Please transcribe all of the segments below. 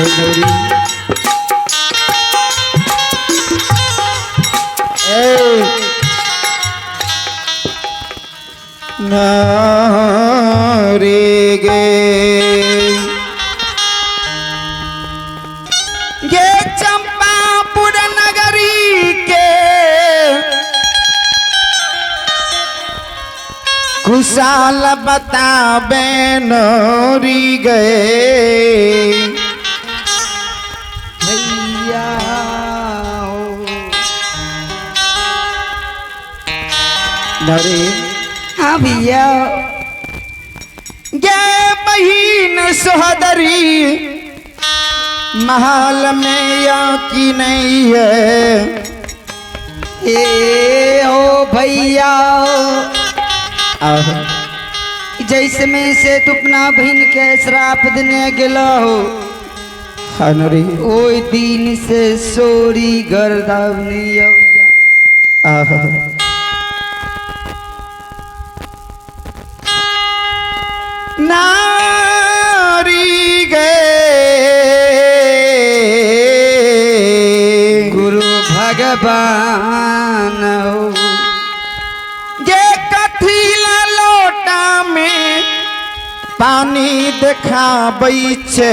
गौरी नारे गे ये चंपापुर नगरी के कुशाल बताबे नोरी गए भैया नरे। हाँ भैया। ये बहिन सोहदरी महल में या की नहीं है ए ओ भैया जैसे में से तू अपना बहन के श्राप देने गेलो हो हनरी ओई दिन से सोरी गर्दावनी नारी गए गुरु भगवान हो ये कथिला लोटा में पानी देखा बैचे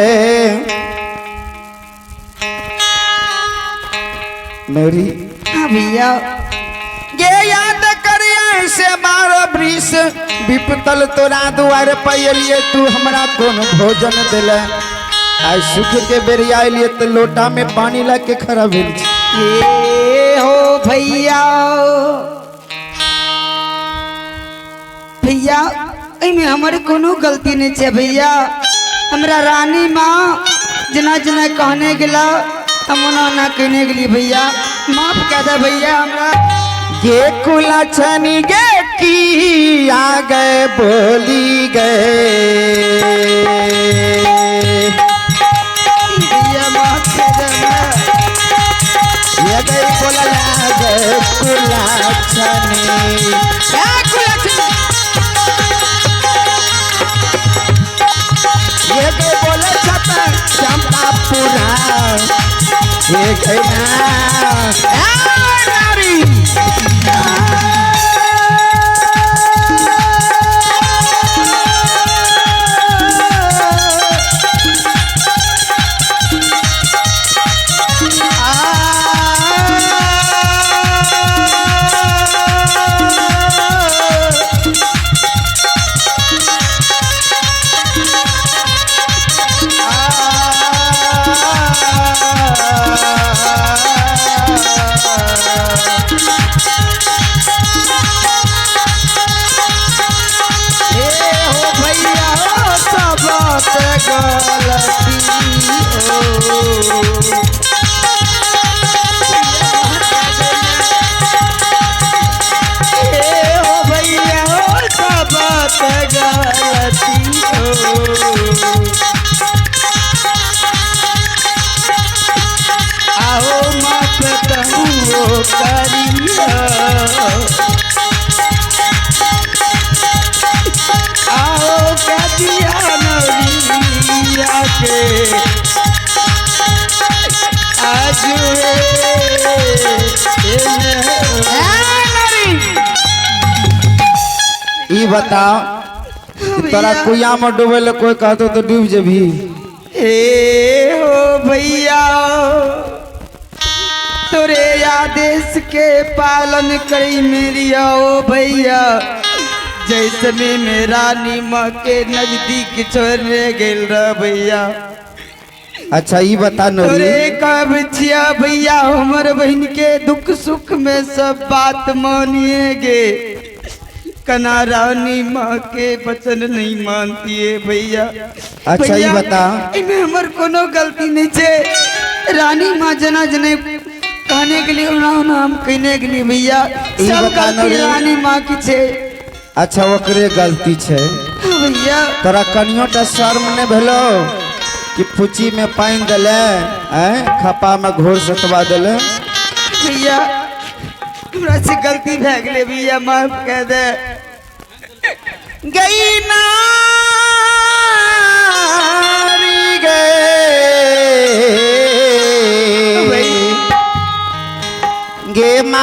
मेरी। हाँ भैया ये याद करिए से बारह वृष विपतल तोरा दुआर पैलिए तू हमरा कौन भोजन दिल आज सुख के बेरिया लिए तो लोटा में पानी ला के खड़ा भेल ये हो भैया भैया इनमें हमारे कोनो गलती नहीं है भैया। हमरा रानी माँ जना जना कहने गिला हम ना कहने के लिए भैया माफ कर दे भैया। हमरा ये कुला छनी गे की आ गए बोली गए भैया माफ कर देना ये गए बोला गए कुला छनी ये गए बोले छपा चंपापुरा ये गए ना बता तोरा कुआ में डूबे ले कोई कहतो तो डूब जभी। ए हो भैया तोरे आदेश के पालन करी मेरी ओ भैया जैसे में मेरा नीमा के नजदीक छोड़ने गेल रहा भैया। अच्छा ये बता तोरे कब छिया भैया हमारे बहन के दुख सुख में सब बात मानिएगे कना रानी माँ के वचन नहीं मानती है भैया। अच्छा ये बता इनमें हमारे कोनो गलती नहीं है रानी माँ जना जने कहने के लिए हम कहने के लिए भैया सब गलती रानी माँ की छे। अच्छा ओकरे गलती छे भैया तोरा कनियो टा शर्म ने भेलो कि फुची में पानी दले खपा में घोर सतवा दले भैया हमरा से गलती भे गेले भैया माफ कर दे। गई नारी गए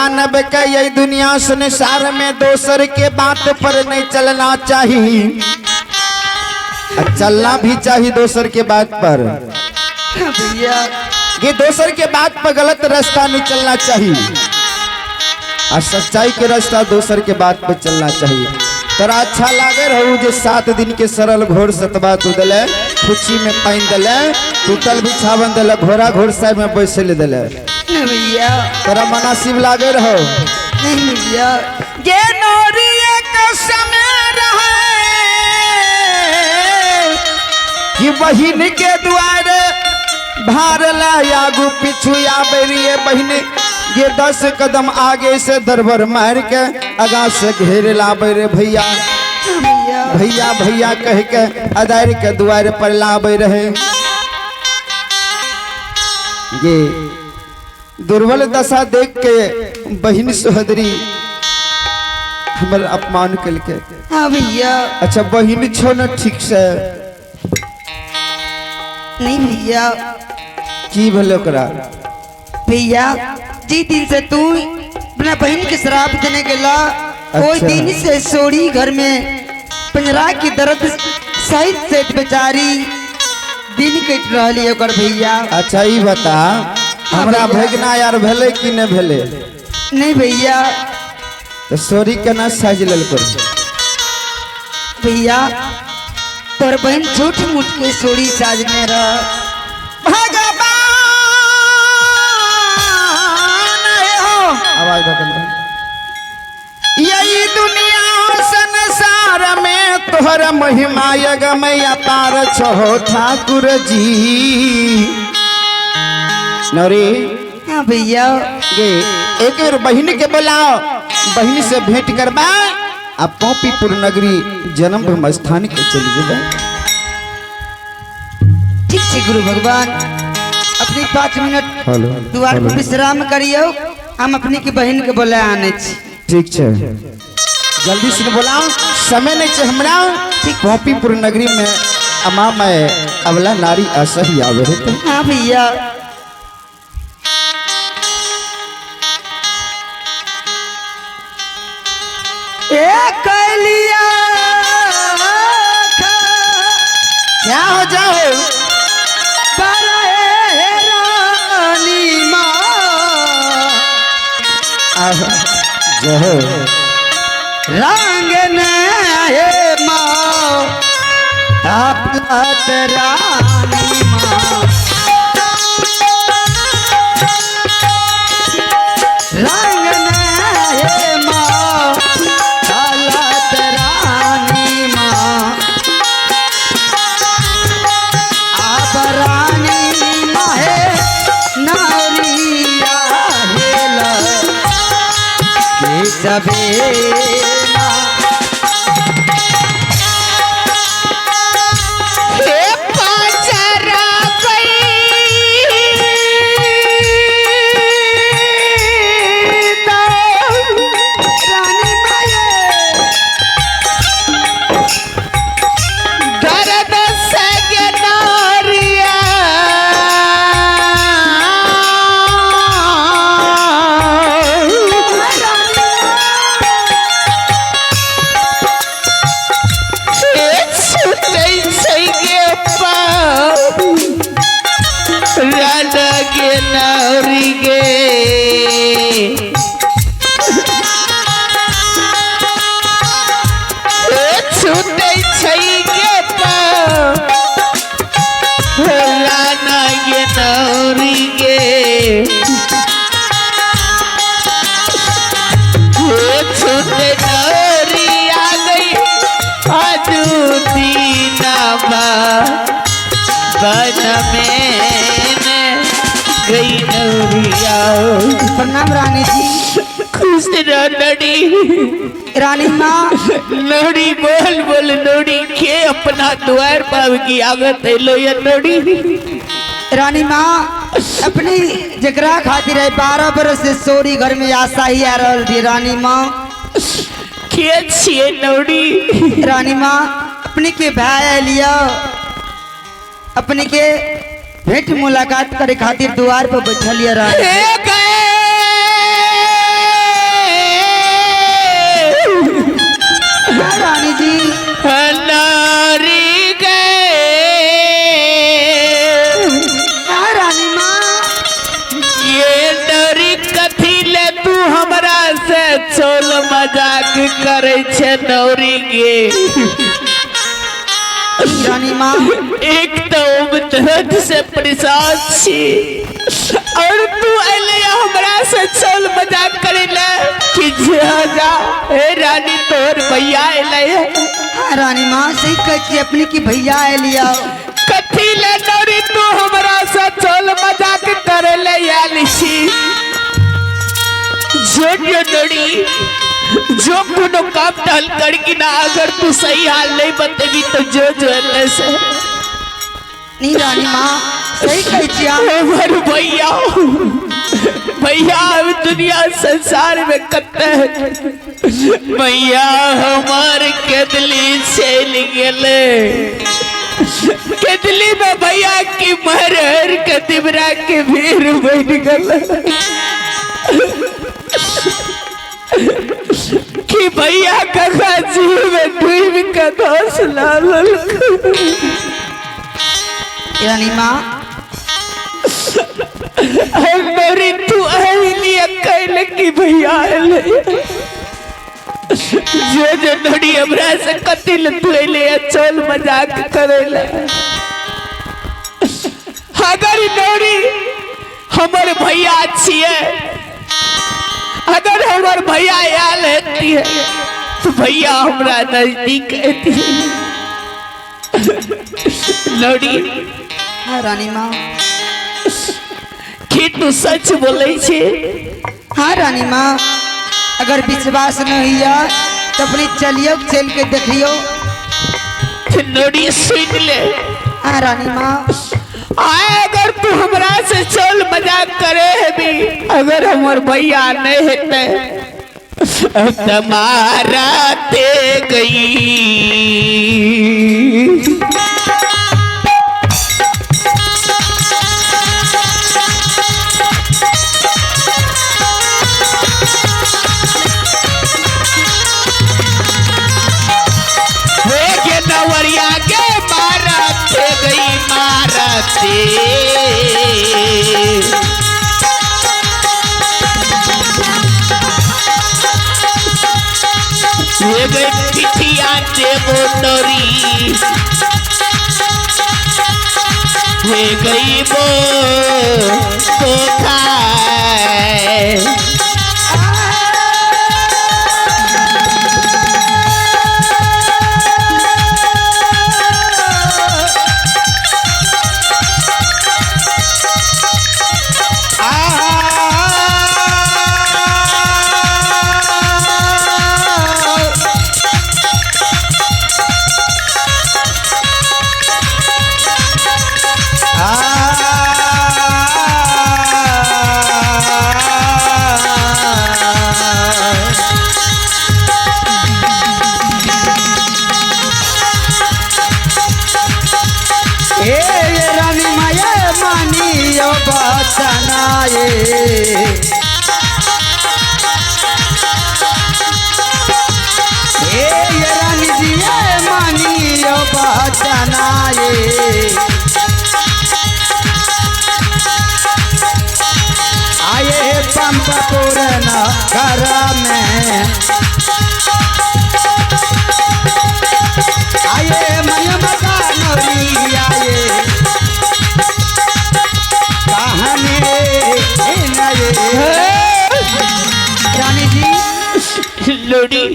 मानव के यही दुनिया संसार में दोसर के बात पर नहीं चलना चाहिए, चलना भी चाहिए दोसर के बात पर। हाँ भैया, ये दोसर के बात पर गलत रास्ता नहीं चलना चाहिए और सच्चाई के रास्ता दोसर के बात पर चलना चाहिए। तोरा अच्छा लागे रहू जो 7 दिन के सरल घोर सतबा तू दिले, फुच्ची में पानी दिले, टूटल बिछावन दिले, घोड़ा घोड़सा में बैसल दिले, नहीं भैया, तोरा मुनासिब लागे रहो। नहीं भैया, ये नौरिया का समय रहे कि बहिन के द्वारे भारला आगू पिछू या बेरिए बहिन ये 10 कदम आगे से दरबर मार के आगा से घेर लाबे रे भैया। हाँ भैया, भैया भैया कह के अदार के द्वारे पर लाबे रहे। ये दुर्बल दशा देख के बहिन सोहदरी हमर अपमान कल के। हाँ भैया, अच्छा बहिन छो न ठीक से? नहीं भैया, की भले ओकरा? भैया जी दिन से तू अपना बहन के शराब देने गेला, कोई अच्छा। दिन से सोड़ी घर में पंजरा की दर्द सहित से बेचारी दिन कट रही ओकर भैया। अच्छा ये बता हमरा भैया। भगना यार भेले कि न भेले? नहीं भैया, तो सोरी केना साज लेल कर? भैया तोर बहन झूठ मूठ के सोड़ी साजने रह। आवाज बदल। यही दुनिया संसार में तोहर महिमा यगमय अपार छहो ठाकुर जी। नौरी हाँ भैया, ये एक बार बहन के बुलाओ, बहन से भेंट करबा आ पौपीपुर नगरी जन्म स्थान के चल जेबा। ठीक है गुरु भगवान, अपनी 5 मिनट हेलो द्वार पर विश्राम करियो, हम अपनी की बहन के बोले आने छी। ठीक छे, जल्दी से बुलाओ, समय नहीं छे हमरा। पौपीपुर नगरी में अमा मैं अबला नारी असही आवे है। तो हाँ भैया, कलिया क्या हो जाओ रानी माँ जहो रंग ने माँ आपलत रानी माँ रंग ने माँ आपलत रानी माँ आप रानी माँ है नारिया हेला के सवेला प्रणाम रानी जी। खुश रहो नोड़ी। रानी माँ नोड़ी बोल बोल नोड़ी के अपना द्वार पर की आगत है लो ये नोड़ी। रानी माँ अपनी जगरा खातिर है 12 बरस से सोरी घर में आशा ही आ रही थी। रानी माँ के छिए नोड़ी। रानी माँ अपने के भाई लिया, अपने के भेंट मुलाकात करे खातिर द्वार पर बैठल रानी। करे छे नौरी गे। रानी माँ एक तो दर्द से परेशान छी और तू अले हमरा से चल मजाक करेला कि जा ए रानी तोर भैया अले। हाँ रानी माँ सही कहती अपनी की भैया लिया कथी ले नौरी तू हमरा से चल मजाक करेले यालिसी। जो नौरी जो कोनो काम टल करके ना अगर तू सही हाल नहीं बतेगी तो जो से नहीं रानी माँ सही कहती हमारे भैया भैया अब दुनिया संसार में कत्ते भैया हमारे केदली चल गेले। केदली में भैया की मरहर के दिबरा के भीड़ बैठ गले कि भैया कका जीव में डूब के दोष लाल। रानी माँ मेरी तू लिए कहले कि भैया जो नोड़ी हमरा से कतिल तू ले चल मजाक करेला। अगर नोड़ी हमर भैया छिए अगर हमर भैया आयल रहती है तो भैया हमरा नजदीक रहती है नोड़ी। हाँ रानी माँ कि तू सच बोले छे। हाँ रानी माँ अगर विश्वास नहीं है तो अपनी चलियो चल के देखियो। नोड़ी सुन ले। हाँ रानी माँ आए अगर तू हमरा से चल मजाक करे है भी अगर हमार भैया नहीं हेते तुम्हारा ते गई। नवरिया के मारते गई मारते पिठिया देवो नौरी गई वो खाए। आए पंप पूरना घर में आए मन मका नौरी आए कहानी रानी जी लोड़ी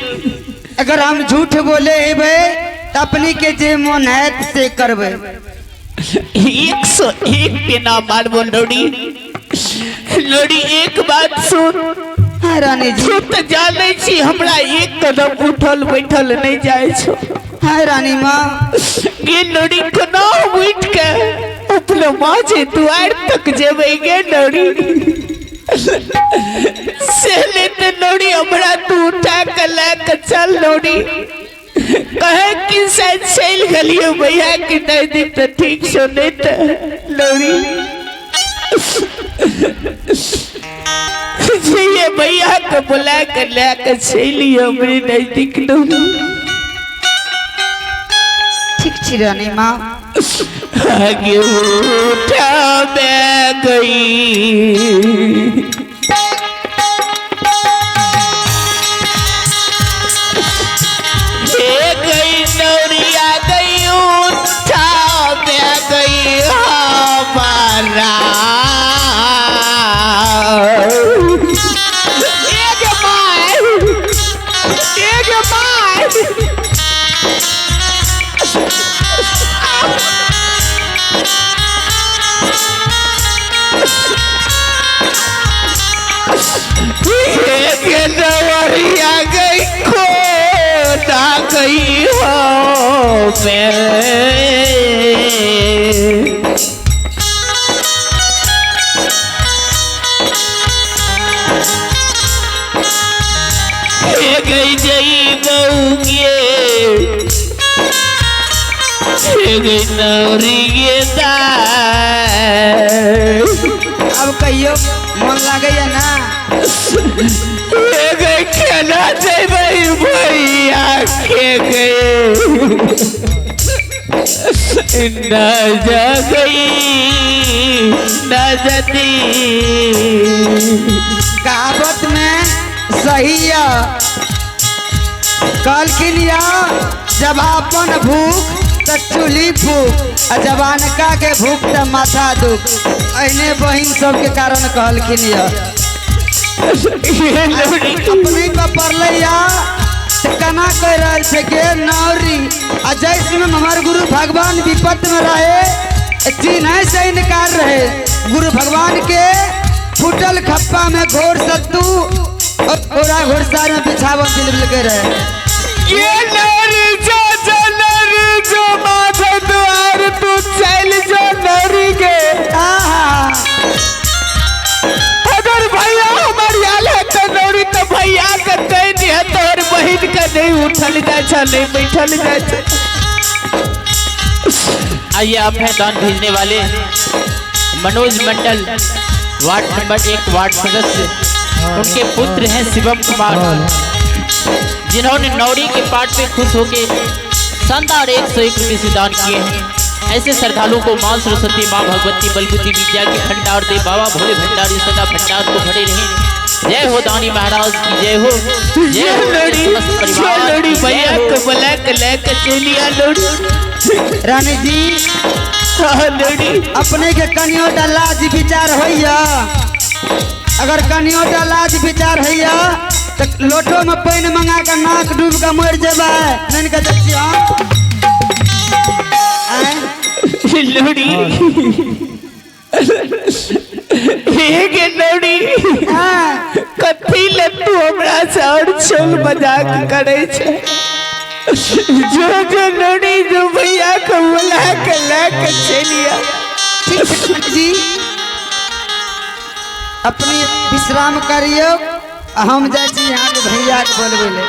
अगर हम झूठ बोले बे तो अपनी के जे मन है से करबे। 101 पे ना मारबो लोड़ी। लोड़ी एक बात सुन। हाँ रानी जी तू तो जाने छी हमरा एक कदम उठल बैठल नहीं जाए छो। हाँ रानी माँ ये लोड़ी को ना उठ के अपने माँ जे द्वार तक जेबे गे लोड़ी सेले तो लोड़ी हमरा तू उठा के लेके चल लोड़ी कहे कि शायद चल गलियो भैया की नजदीक तो ठीक सो नहीं तो लोड़ी ये भैया को बुला कर लेकर चलिए हमरे नजदीक लोड़ी। ठीक छी रानी माँ आगे उठा मैं गई में गई जई बहू के गई नौरी के अब कहियो मन लगे ना गई खेला जाए भैया के गए न जा गई न जती कहावत में सही है कल के लिया जब अपन भूख त चूल्ही फूक और जवानका के भूख त माथा दुख अने बहन सब के कारण कहल के लिया अपने पर पड़ल कना कह रहा थे गे नौरी आ जैसे में हमारे गुरु भगवान विपत में रहे चिन्ह से इनकार रहे गुरु भगवान के फुटल खप्पा में घोर सत्तू और घोड़ा घोड़सार में बिछावन दिल लगे रहे ये नौरी जो माथा द्वार तू चल जो नौरी के अगर भैया हमारी आल है तो नौरी तो भैया का कहीं नहीं है तो और बहन का नहीं उठल जाए नहीं बैठल जाए। आइए आप हैं दान भेजने वाले मनोज मंडल वार्ड नंबर 1 वार्ड सदस्य उनके पुत्र हैं शिवम कुमार जिन्होंने नौरी के पाठ पे खुश होके शानदार 101 रुपये से दान किए हैं। ऐसे श्रद्धालुओं को माँ सरस्वती माँ भगवती बलबुद्धि विद्या की भंडार दे बाबा भोले भंडारी सदा भंडार को भरे रहे। जय हो दानी महाराज की जय हो जय हो समस्त परिवार भैया को बुला के लेकर चलिया लोड़ी रानी जी लोड़ी अपने के कनियो लाज विचार होइया अगर कनियो लाज विचार होइया तो लोटो में पानी मंगा कर नाक डूब कर मर जेबा नहीं का देखियो लोड़ी हे लोड़ी कथी ले तू हमरा से और छोल मजाक करे छे जो लोड़ी जो भैया को बुला के लेके चलिया ठीक जी अपनी विश्राम करियो हम जाए यहाँ के भैया के बोलबे ले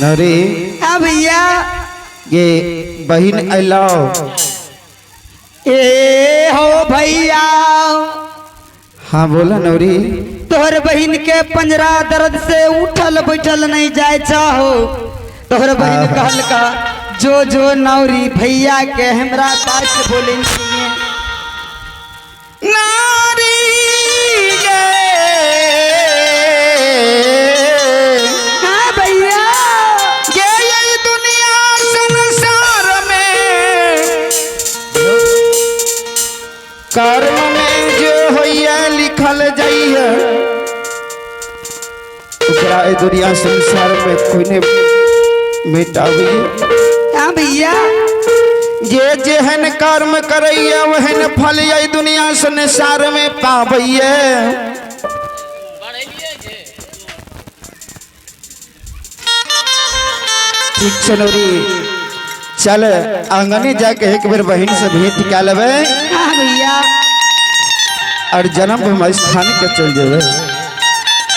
नौरी भैया ये बहन अलो ए हो भैया हाँ बोला नौरी। तोहर बहन के पंजरा दर्द से उठल बैठल नहीं जाए चाहो। तोहर बहन कहल का जो नौरी भैया के हमरा पास बोले नारी गे हाँ भैया गे ये दुनिया संसार में कर्म में जो होइया लिखल जाइए ओकरा ए दुनिया संसार में कोई ने मिटाबिए। हाँ भैया जे जेहन कर्म करैया वहन फल ये दुनिया संसार में पाबैया। ठीक छै नौरी, चल आंगने जाके एक बेर बहन से भेंट क्या लेबे हाँ भैया और जन्म स्थान के चल जेबे।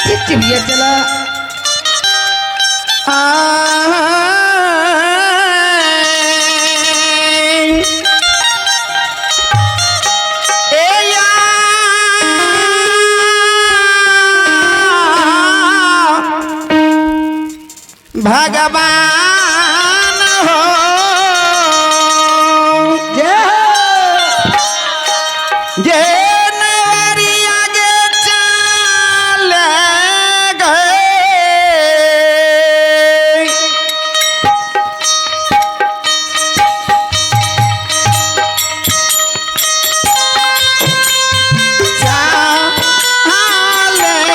ठीक है भैया चला। भगवान हो जे नवरिया गे चल गए चाले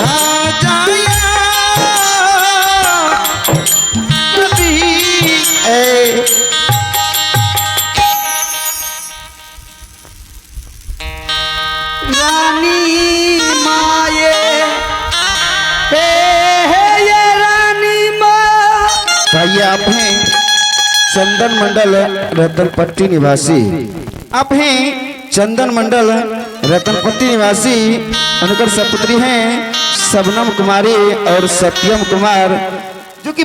ना जाया कभी ए रानी माये ये रानी माँ। भाई आप हैं चंदन मंडल रतनपट्टी निवासी। आप हैं चंदन मंडल रतनपट्टी निवासी। उनकर सपुत्री हैं शबनम कुमारी और सत्यम कुमार, जो कि